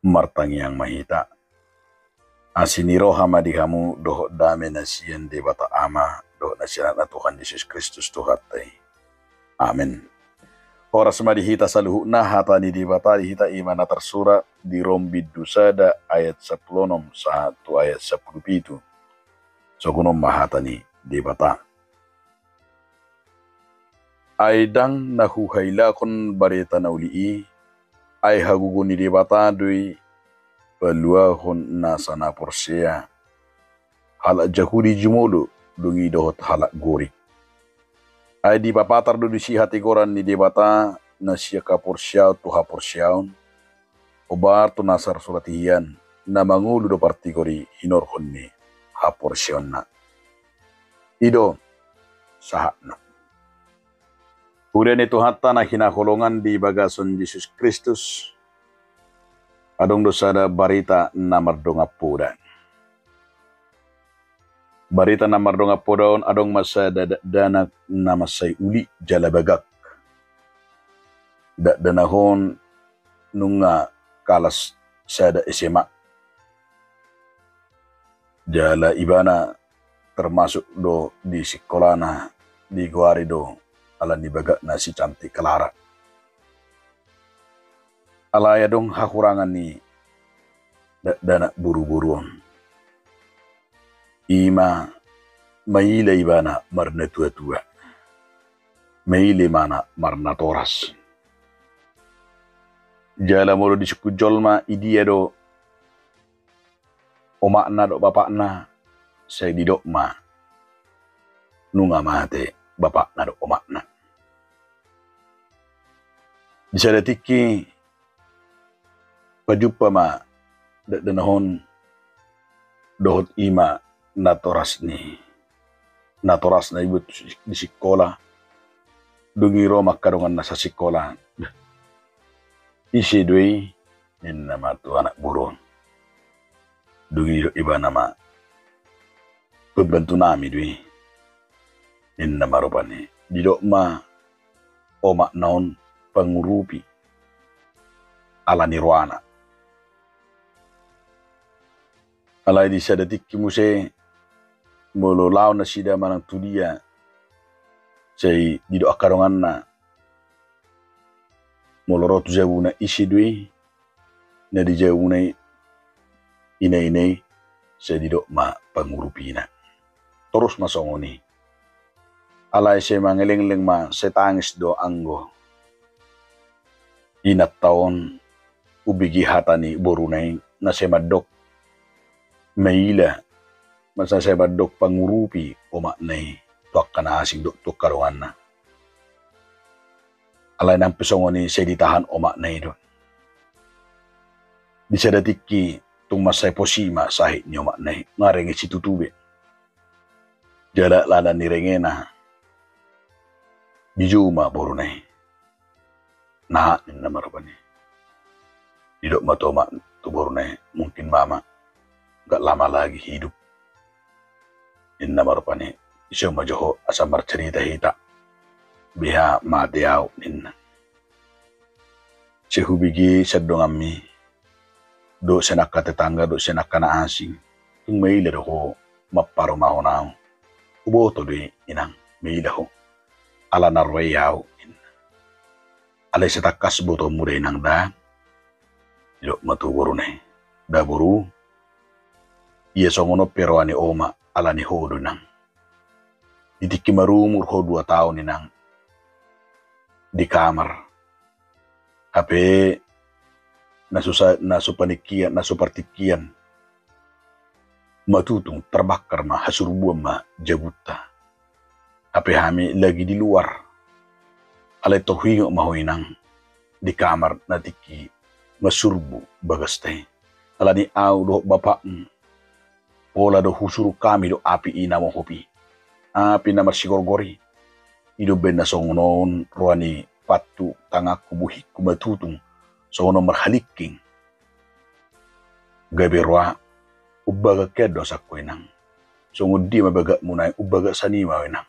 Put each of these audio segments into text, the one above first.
martangi yang mahita. Asiniro hamadi kamu doh dame nasian de bata ama doh nasian na Tuhan Yesus Kristus Tuhatai. Amin. Oras madihita saluhu na hatani di bata dihita imana tersura di rombi dusada ayat 10 satu ayat 10 pitu. Sokunom mahatani di bata. Aidang nahuhaila kon bareta naulii ay haguguni di bata dui peluahon nasana porsia halak jahudi jumodo dungi dohot halak gorik ay di papatar do si hati koran ni debata nasya ka porsia tuha porsiaon obar to nasar suratihian na mangulu do partigori hinor honni ha porsion na ido sahakna Kemudian itu hatta na hinakolongan di bagason Yesus Kristus adong dosada barita namardonga podan. Barita namardonga podaon adong masa dana namasay uli jalabagak. Danahon nunga kalas sada SMA. Jala ibana termasuk do di sekolana di guari do ala ni baga na si cantik Clara. Alaya dong hakurangan ni dana buru-buruan. Ima maile ibana marna tua-tua. Maile mana marna toras. Jala molo di suku jolma idia do omakna do bapakna saya didok ma nunga mate bapakna do omakna. Bisa detiki pajupa ma danahon dohot ima natoras na ibu di sekolah dungi roma kadongan nasa sekolah isi dui nin nama tu anak buron dungi iba nama pembantu nami dui nin nama rupani didok ma omak naon pengurupi ala nirwana. Alai di sadatik kimuse molo lao na sida manang tudia say dido akarongan na molo rotu jawuna isi dui na di jawuna ina say dido ma pangurupina. Terus masongoni. Alai say mangeleng-leng ma setangis do anggo. Inat taon ubigi hatani borunay na semadok maila masa semadok pangurupi o maknay tuak ka na asing tuk karuan na. Alay ng pisongoni sa ditahan o maknay doon. Di sa datiki tung masay posima sahit niyo maknay nga rengi si tutube. Jala lana ni rengena di juma borunay. Nahanin na marapani. Didok matoma tubor na mungkin mama gak lama lagi hidup. Inna marapani isyo majoho asa marcerita hita. Biha mateaw ninna. Sehubigi sadongami do senak tetangga do senak kana asing. Tung maila do ho maparo mahonao. Uboto do inang maila ho. Ala narwayaw. Alay sa takas buto muday nang da, ilo matuburo na da buru, iya songono pero ani oma ala ni hodo nang. Ditiki marumur ho 2 tahun ni nang di kamar. Hape nasupartikian matutung terbakar ma hasurbuan ma jabuta. Hape hami lagi di luar. Alay tohingo mahoinang di kamar natiki masurbu bagastay. Ala ni aw do bapak pola do husuru kami do api ina mo hopi. Api na marsigorgori. Ido ben na songonon ruani patu tangak kubuhik kumatutung songonon marhaliking. Gabi rua ubaga kedo sa kwenang. Songod di mabaga munay ubaga sanima wenang.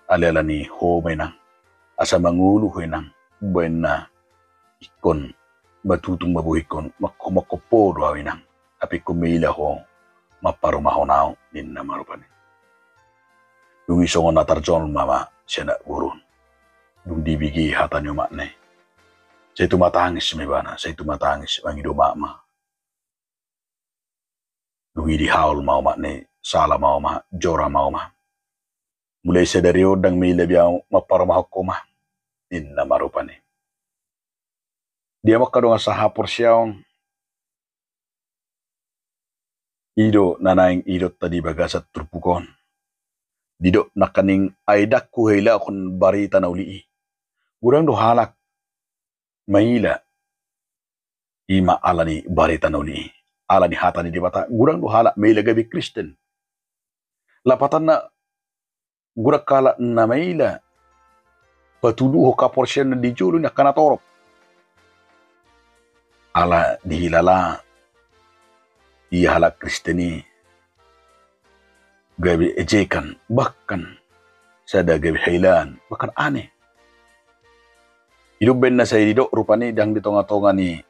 Alala ni ho menang. Asa mangulu henang buena ikon matutung mabuhikon makomakopo do awinang tapi kumila ho maparumahonao nin na marupani yung isongon natarjon mama siya na gurun yung dibigi hatan yung makne sa tumatangis may bana sa tumatangis ang idumama yung idihaul mau makne sala mau ma jora mau ma mulai sa dari odang may labiyaw maparumahok ko ma nin na marupani dia makadungan sa hapor siyaw ido nanaing idot tadi bagasat turpukon didok nakaning aidak ku hela kon barita na uli gurang do halak maila ima alani barita na uli alani hatani di bata gurang do halak maila gabi Kristen lapatan na gurak kala na maila patuduho kaporsyen na di julo na kanatorop ala dihilala iya halak Kristeni gabi ejekan bahkan sada gabi hailan bahkan aneh hidup ben na saya didok rupani dang di tonga-tonga ni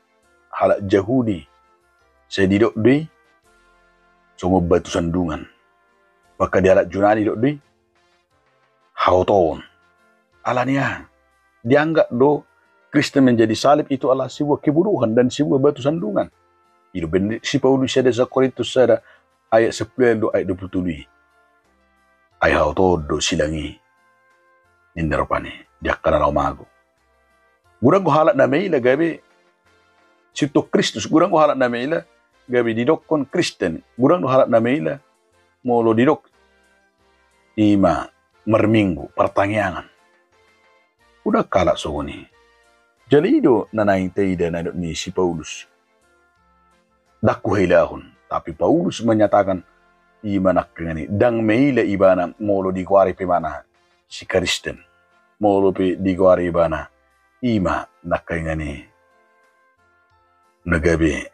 halak Yahudi saya didok di songo batu sandungan baka di halak Junani didok di hauton alania dianggap do Kristen menjadi salib itu adalah sebuah keburukan dan sebuah batu sandungan hidup ben si Paulus ada Korintus sada ayat 10 do ayat 27 ay hauto do silangi nindarapani dia kana mago gurang ko halak na maila gabi sito Kristus gurang ko halak na maila gabi didok kon Kristen gurang ko halak na maila molo didok ima marminggu pertanyaan udah kalak sogoni jadi do nanaing teida na ni si Paulus dakku hilahun tapi Paulus menyatakan ima nakngani dang meila ibana molo di kuari pemana si Kristen molo pe di kuari ibana ima nakngani nagabe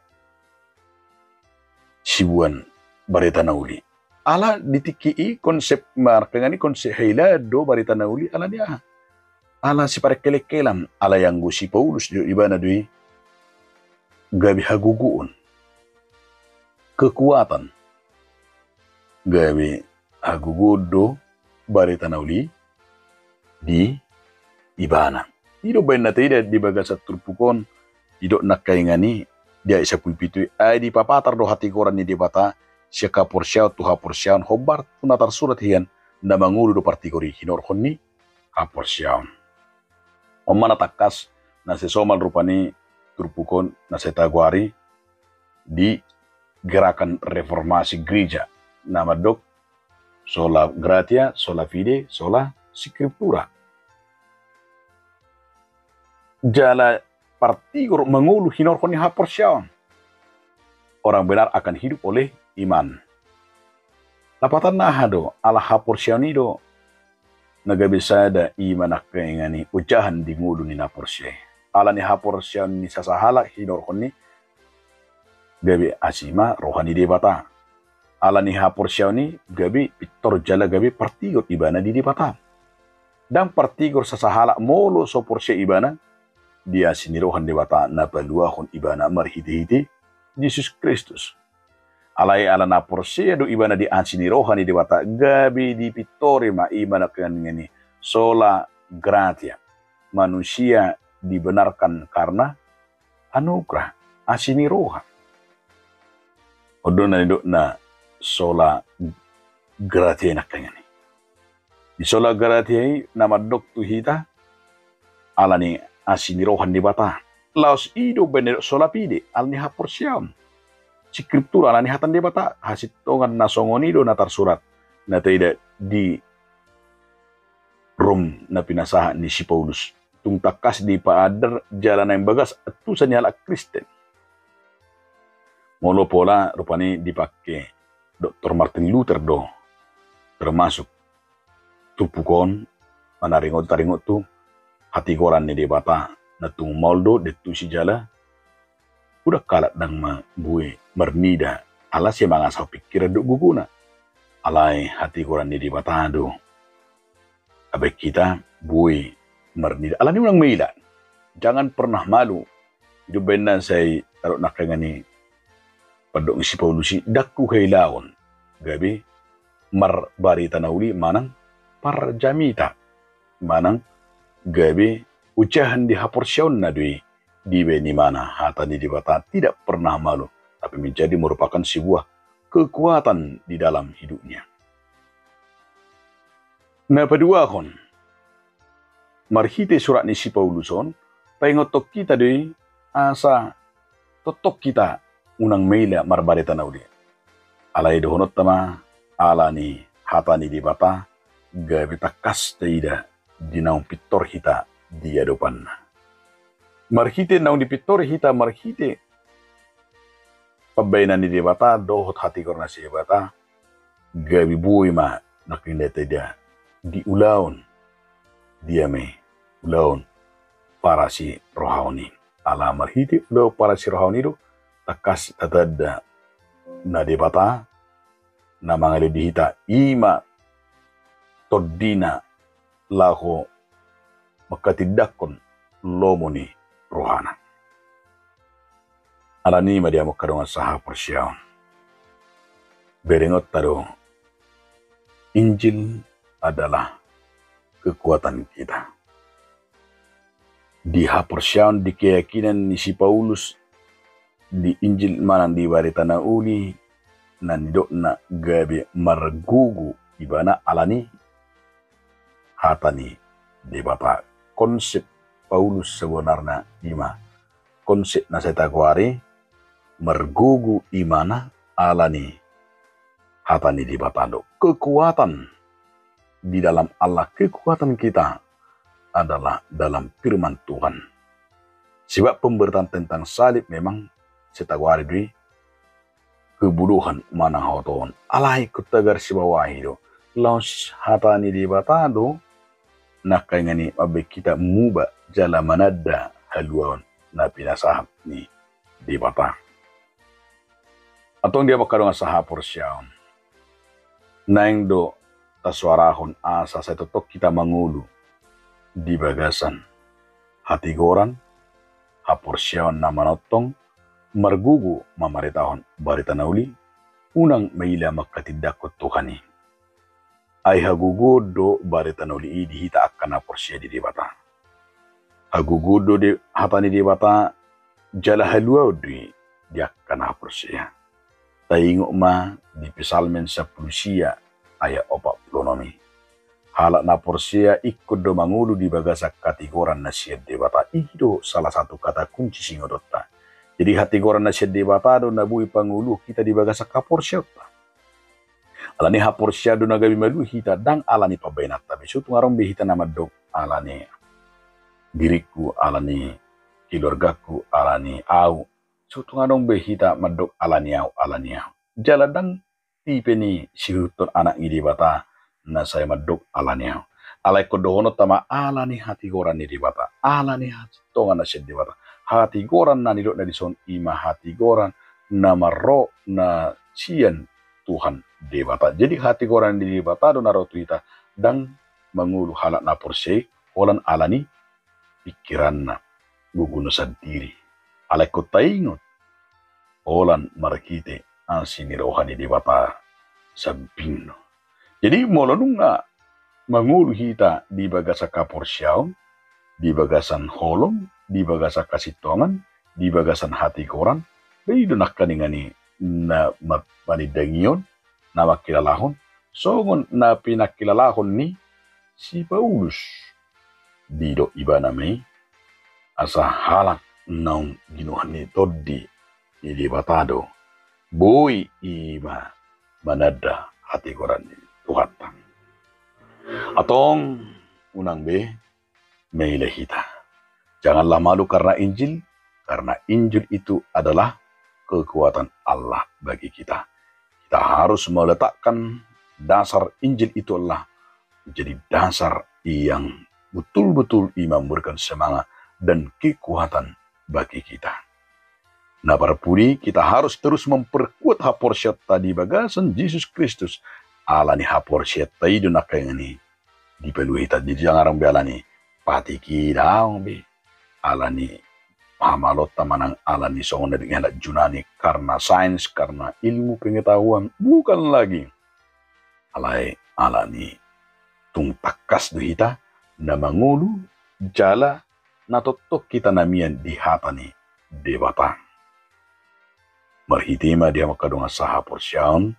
sibuan barita nauli ala ditiki konsep markangani konsep heila do barita nauli ala dia ala si parekelekelam ala yang si Paulus do ibana dui gabi haguguun kekuatan gabi hagugudo barita nauli di ibana ido ben na tidak di bagasat turpukon ido nakaingani dia isa pulpitu ay di papatar do hati koran ni di bata siya kaporsyaw tu haporsyaw hobar tunatar surat hiyan na mangulo do partikori hinorhon ni kaporsyaw omana takas na si somal rupani turpukon na si Taguari di gerakan reformasi gereja nama dok sola gratia sola fide sola scriptura jala partigor mengulu hinorhon ni haporsyaw orang benar akan hidup oleh iman lapatan nahado ala haporsyaw ni do nagabisa da iman akengani ujahan di ngulu ni naporsyaw ala ni haporsyaw ni sasahala hinorhon ni gabi asima rohani debata ala ni haporsyaw ni gabi pitor jala gabi partigor ibana di debata dan partigor sasahala molo so porsya ibana dia sinirohan debata na paluahon ibana marhiti-hiti Yesus Kristus alay ala na porsya do ibana di ansinirohan di debata gabi di pitori ma ibana ngani sola gratia manusia dibenarkan karena anugerah asinirohan odona do na sola gratia nakangani di sola gratia nama doktu hita ala ni asinirohan di bata laos ido bener sola pide al ni haporsyam scriptura ala ni hatan di bata hasit tongan na songoni do natar surat na tidak di Rom na pinasahan ni si Paulus tung takas di paadar jalan yang bagas atusan nyala Kristen molo pola rupani dipakai Dr. Martin Luther do termasuk tupukon manaringot taringot tu hati koran ni debata na tung moldo detu si jala udah kalat dang buwe mernida ala si mga sa pikiran do guguna alay hati koran ni debata do abek kita buwe mernida ala ni ulang mailan jangan pernah malu Itu benan saya taruh nakangani padok si Paulusi dakku kailaon. Gabi mar barita nauli manang par jamita manang gabi ucahan di haporsyaun na di beni mana hata di bata tidak pernah malu, tapi menjadi merupakan sebuah kekuatan di dalam hidupnya. Nah kedua kon marhite surat ni si Pauluson pengotok kita doi asa totok kita unang meila marbarita nauli alai dohonot tama ala ni hata ni di bata gabi takas taida dinaung pitor hita di adopan. Marhite naung di pitor hita marhite pabainan ni debata dohot hati korna si debata gabi buoy ma nakindete dia di ulaon dia me ulaon para si rohani ala marhite ulaw para si rohani do takas tatad na debata na mga dihita ima todina laho makatidakon lomo ni rohana. Alani madia mo kadongan saha persyaon. Berengot tado, Injil adalah kekuatan kita. Di hapersyaon di keyakinan ni si Paulus di Injil manang di barita na uli nandok na gabi margugu ibana alani hatani debata konsep Paulus sebenarnya ima konsep na saya takwari mergugu imana alani hatani di batado kekuatan di dalam Allah, kekuatan kita adalah dalam firman Tuhan. Sebab pemberitaan tentang salib memang saya takwari dui kebuduhan mana hoton alai kutagar si bawah itu laus hatani di batado nakaingani abe kita muba jala manada haluan na pinasahap ni di bata. Atong dia makarong sa haporsyaon. Naing do taswarahon asa sa totok kita mangulu di bagasan hatigoran haporsyaon na manotong margugu mamaritahon barita nauli unang maila makatidakot tuhani. Ay hagugudo barita nauli dihita akan haporsya di debata. Hagugudo di hatani debata jala halua di akan haporsya. Taingo ma di Psalmen sa Pulusia aya 40. Halak na porsia ikut do mangulu di bagasak katigoran na siya debata. Itu salah satu kata kunci singodotta. Jadi hatigoran na siya debata do nabui pangulu kita di bagasak kaporsya. Alani haporsya do nagabi malu hita dang alani pabainat. Tapi sutu ngarong bihita nama dog alani diriku alani keluargaku alani au. Sutu ngarong bihita madog alaniaw. Jaladang tipe ni sihuton anak ini bata na saya madog alaniaw. Alay ko dohono tama alani hati goran ni dibata. Alani hati tongan na siya dibata. Hati goran na nilok na dison ima hati goran na maro na siyan Tuhan dibata. Jadi hati goran ni dibata do naro tuita dang mangulu halak na porsye holan alani pikiran na guguno sa diri. Alay ko taingot holan marakite ang sinirohan ni bata sa bino. Jadi molonong nga mangulu hita di bagasa kaporsyaw, di bagasan holong, di bagasa kasitongan, di bagasan hati koran, bayi do nakkaningani na mapanidangiyon, na makilalahon, songon na pinakilalahon ni si Paulus. Dido iba na may asa halak ng ginuhan ni Toddi di batado. Boy ima manada hati koran ni Tuhan. Atong unang be may lahita. Janganlah malu karena Injil itu adalah kekuatan Allah bagi kita. Kita harus meletakkan dasar Injil itu adalah menjadi dasar yang betul-betul memberikan semangat dan kekuatan bagi kita. Nah parpuri kita harus terus memperkuat haporsya tadi bagasan Yesus Kristus. Alani haporsya tadi nakayani dipeluhi tadi jangan orang bialani patiki daong be alani Pamalot tamanang ala ni songon dari hendak junani karena sains, karena ilmu pengetahuan, bukan lagi alai ala ni tung takas do hita na mangulu jala na totok kita namian di hata ni debata. Marhitima dia makadunga saha porsyaon,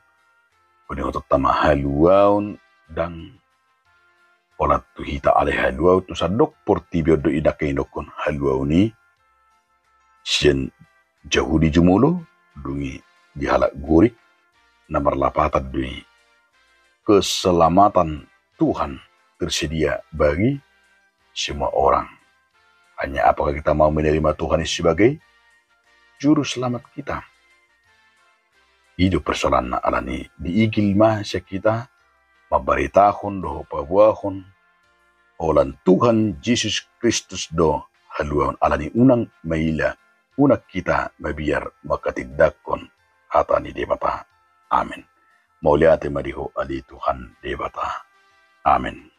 kuni otot tama haluaun dan olat tu hita ale haluau tu sadok portibio do idakai dokon haluau ni sien jauh di jumulo dungi dihalak gurik na marlapatan dungi keselamatan Tuhan tersedia bagi semua orang. Hanya apakah kita mau menerima Tuhan sebagai juru selamat kita. Hidup persoalan na alani diigil mahasya kita mabaritahon do pabuahon olan Tuhan Yesus Kristus do haluan alani unang maila unak kita mabiar makatidakon hata ni debata. Amin. Mauliate mariho ali Tuhan debata. Amin.